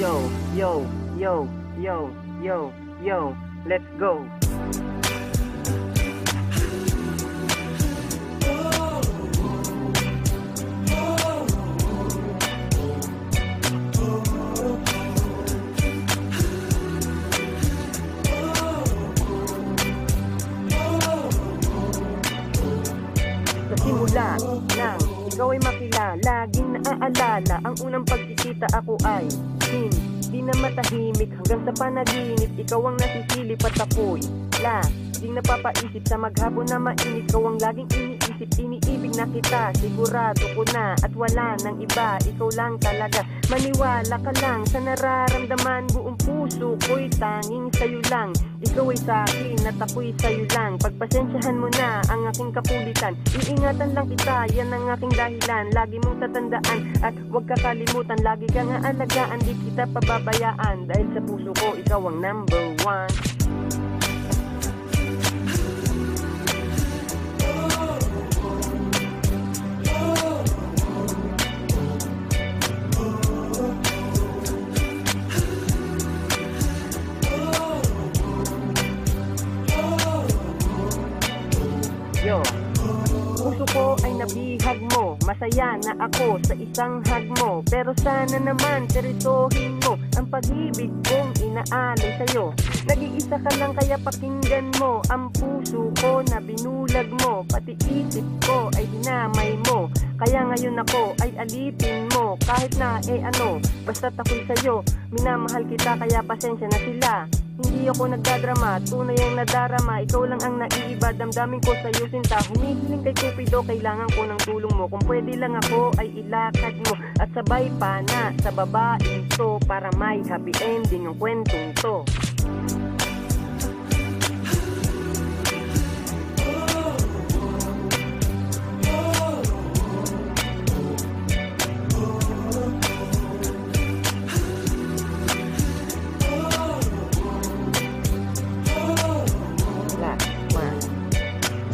Yo, yo, yo, yo, yo, yo, let's go. Sa simula nang ikaw ay makilala, laging naaalala ang unang pagkikita ako ay hindi na matahimik hanggang sa panaginip. Ikaw ang nasisilip at ako'y laging napapaisip sa maghapon na mainit. Ikaw ang laging iniisip, iniibig na kita, sigurado ko na at wala nang iba. Ikaw lang talaga, maniwala ka lang sa nararamdaman. Buong puso ko'y tanging sa'yo lang. Ikaw ay sa'kin at ako'y sa'yo lang. Pagpasensyahan mo na ang aking kapulitan, iingatan lang kita, yan ang aking dahilan. Lagi mong tatandaan at huwag kakalimutan, lagi kang aalagaan, di kita pababayaan. Dahil sa puso ko, ikaw ang number one. Yo, puso ko ay nabihag mo, masaya na ako sa isang hug mo. Pero sana naman seryosohin mo ang pag-ibig kong inaalay sa'yo. Nag-iisa ka lang kaya pakinggan mo ang puso ko na binulag mo. Pati isip ko ay dinamay mo, kaya ngayon ako ay alipin mo. Kahit na ano, basta't ako'y sa'yo, minamahal kita kaya pasensya na sila. Hindi ako nagdadrama, tunay ang nadarama. Ikaw lang ang naiiba, damdamin ko sa'yo sinta. Humihiling kay Cupido, kailangan ko ng tulong mo. Kung pwede lang ako ay ilakad mo at sabay pa na sa babaeng to, para may happy ending ang kwentong to.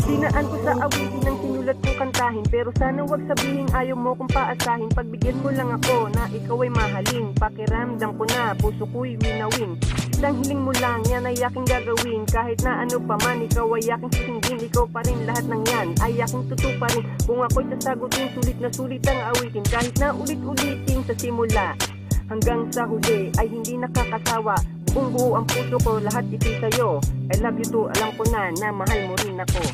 Sinaan ko sa awitin ang sinulat kong kantahin, pero sana wag sabihin ayaw mo kong paasahin. Pagbigyan mo lang ako na ikaw ay mahalin, pakiramdam ko na puso ko'y winawin. Isang hiling mo lang, yan ay aking gagawin. Kahit na ano pa man, ikaw ay aking susundin. Ikaw pa rin, lahat ng yan ay aking tutuparin. Kung ako'y sasagutin, sulit na sulit ang awitin. Kahit na ulit-ulitin sa simula hanggang sa huli ay hindi nakakasawa. Buong buo ang puso ko, lahat iti sa'yo. I love you too, alam ko na mahal mo rin ako.